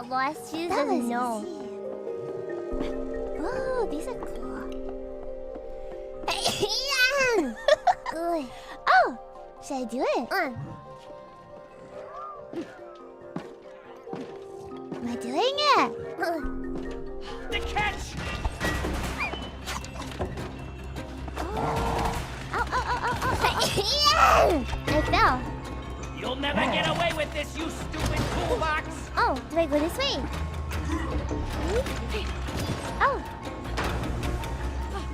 Boss, she doesn't know. Oh, these are cool. Good. Oh, should I do it? Am I doing it? The catch! Oh. Ow, ow, ow, ow, ow. I fell. You'll never get away with this, you stupid toolbox! Oh, do I go this way? Oh.